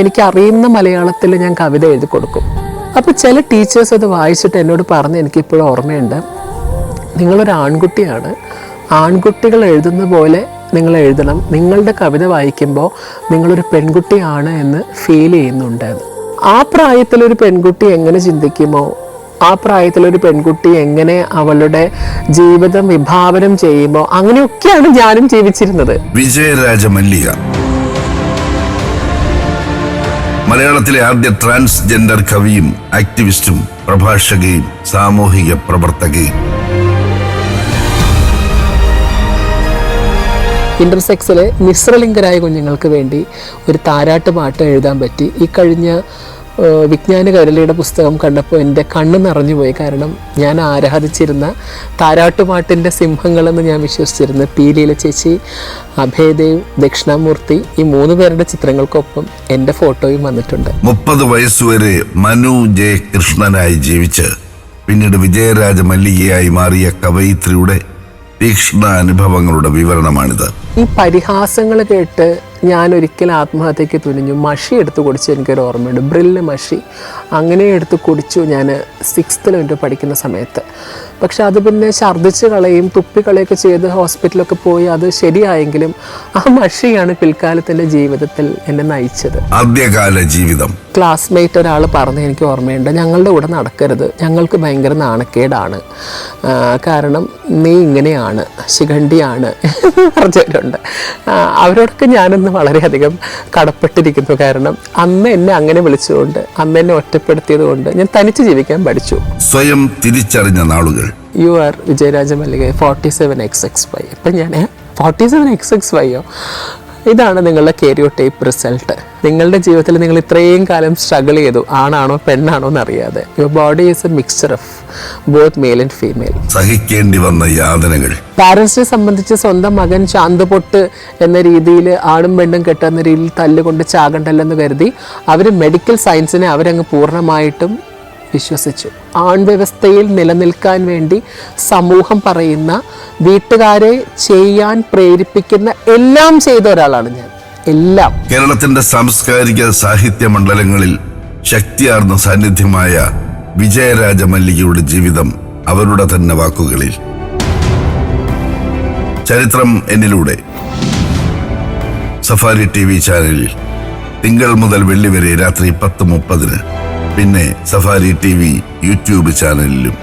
എനിക്ക് അറിയുന്ന മലയാളത്തിൽ ഞാൻ കവിത എഴുതി കൊടുക്കും. അപ്പോൾ ചില ടീച്ചേഴ്സ് അത് വായിച്ചിട്ട് എന്നോട് പറഞ്ഞ് എനിക്കിപ്പോഴും ഓർമ്മയുണ്ട്, നിങ്ങളൊരു ആൺകുട്ടിയാണ്, ആൺകുട്ടികൾ എഴുതുന്ന പോലെ നിങ്ങൾ എഴുതണം, നിങ്ങളുടെ കവിത വായിക്കുമ്പോൾ നിങ്ങളൊരു പെൺകുട്ടിയാണ് എന്ന് ഫീൽ ചെയ്യുന്നുണ്ട്. ആ പ്രായത്തിലൊരു പെൺകുട്ടി എങ്ങനെ ചിന്തിക്കുമോ, ആ പ്രായത്തിലൊരു പെൺകുട്ടി എങ്ങനെ അവളുടെ ജീവിതം വിഭാവനം ചെയ്യുമോ, അങ്ങനെയൊക്കെയാണ് ഞാനും ജീവിച്ചിരുന്നത്. വിജയരാജ മല്ലിക മലയാളത്തിലെ ആദ്യ ട്രാൻസ്ജെൻഡർ കവിയും ആക്ടിവിസ്റ്റും പ്രഭാഷകയും സാമൂഹിക പ്രവർത്തകയും. ഇന്റർസെക്സിലെ മിശ്രലിംഗരായ കുഞ്ഞുങ്ങൾക്ക് വേണ്ടി ഒരു താരാട്ട് പാട്ട് എഴുതാൻ പറ്റി. ഈ കഴിഞ്ഞ വിജ്ഞാന കൈരളിയുടെ പുസ്തകം കണ്ടപ്പോൾ എൻ്റെ കണ്ണ് നിറഞ്ഞുപോയി. കാരണം ഞാൻ ആരാധിച്ചിരുന്ന താരാട്ടുപാട്ടിൻ്റെ സിംഹങ്ങളെന്ന് ഞാൻ വിശ്വസിച്ചിരുന്ന പീലിയിലെ ചേച്ചി, അഭയദേവ്, ദക്ഷിണാമൂർത്തി, ഈ 3 പേരുടെ ചിത്രങ്ങൾക്കൊപ്പം എൻ്റെ ഫോട്ടോയും വന്നിട്ടുണ്ട്. 30 വയസ്സുവരെ മനു ജെ കൃഷ്ണനായി ജീവിച്ച് പിന്നീട് വിജയരാജ മല്ലികയായി മാറിയ കവയിത്രിയുടെ തീക്ഷ്ണ അനുഭവങ്ങളുടെ വിവരണമാണിത്. ഈ പരിഹാസങ്ങൾ കേട്ട് ഞാൻ ഒരിക്കൽ ആത്മഹത്യക്ക് തുനിഞ്ഞു. മഷി എടുത്ത് കുടിച്ചു, എനിക്കൊരു ഓർമ്മയുണ്ട്, ബ്രില്ല് മഷി. അങ്ങനെ എടുത്ത് കുടിച്ചു ഞാൻ 6th പഠിക്കുന്ന സമയത്ത്. പക്ഷെ അത് പിന്നെ ഛർദ്ദിച്ച് കളയും, തുപ്പിക്കളയൊക്കെ ചെയ്ത് ഹോസ്പിറ്റലൊക്കെ പോയി അത് ശരിയായെങ്കിലും ആ മഷിയാണ് പിൽക്കാലത്ത് എൻ്റെ ജീവിതത്തിൽ എന്നെ നയിച്ചത്. ആദ്യകാല ജീവിതം. ക്ലാസ്മേറ്റ് ഒരാൾ പറഞ്ഞ് എനിക്ക് ഓർമ്മയുണ്ട്, ഞങ്ങളുടെ കൂടെ നടക്കരുത്, ഞങ്ങൾക്ക് ഭയങ്കര നാണക്കേടാണ്, കാരണം നീ ഇങ്ങനെയാണ്, ശിഖണ്ഡിയാണ് പറഞ്ഞവരുണ്ട്. അവരോടൊക്കെ ഞാനൊന്ന് വളരെയധികം കടപ്പെട്ടിരിക്കുന്നു. കാരണം അന്ന് എന്നെ അങ്ങനെ വിളിച്ചുകൊണ്ട്, അന്ന് എന്നെ ഒറ്റപ്പെടുത്തിയത് കൊണ്ട് ഞാൻ തനിച്ച് ജീവിക്കാൻ പഠിച്ചു. സ്വയം തിരിച്ചറിഞ്ഞ നാളുകൾ. You are Vijayaraja Mallika 47XXY. ഇപ്പം ഞാൻ 47XXYയോ, ഇതാണ് നിങ്ങളുടെ കാരിയോടൈപ്പ് റിസൾട്ട്. നിങ്ങളുടെ ജീവിതത്തിൽ നിങ്ങൾ ഇത്രയും കാലം സ്ട്രഗിൾ ചെയ്തു, ആണാണോ പെണ്ണാണോ എന്നറിയാതെ. Your body is A mixture of both male and female. സഹിക്കേണ്ടി വന്ന യാതനകൾ. പാരൻസിനെ സംബന്ധിച്ച് സ്വന്തം മകൻ ശാന്തപൊട്ട് എന്ന രീതിയിൽ, ആണും പെണ്ണും കെട്ടുന്ന രീതിയിൽ തല്ലുകൊണ്ട് ചാകണ്ടല്ലെന്ന് കരുതി അവർ മെഡിക്കൽ സയൻസിനെ അവരങ്ങ് പൂർണ്ണമായിട്ടും വിശ്വസിച്ചു. ആൺവ്യവസ്ഥയിൽ നിലനിൽക്കാൻ വേണ്ടി സമൂഹം പറയുന്ന, വീട്ടുകാരെ ചെയ്യാൻ പ്രേരിപ്പിക്കുന്ന എല്ലാം ചെയ്ത ഒരാളാണ് ഞാൻ. എല്ലാം. കേരളത്തിന്റെ സാംസ്കാരിക സാഹിത്യ മണ്ഡലങ്ങളിൽ ശക്തിയാർന്ന സാന്നിധ്യമായ വിജയരാജ മല്ലികയുടെ ജീവിതം അവരുടെ തന്നെ വാക്കുകളിൽ. ചരിത്രം എന്നിലൂടെ സഫാരി TV ചാനലിൽ തിങ്കൾ മുതൽ വെള്ളി വരെ രാത്രി 10:30. പിന്നെ സഫാരി TV യൂട്യൂബ് ചാനലിലും.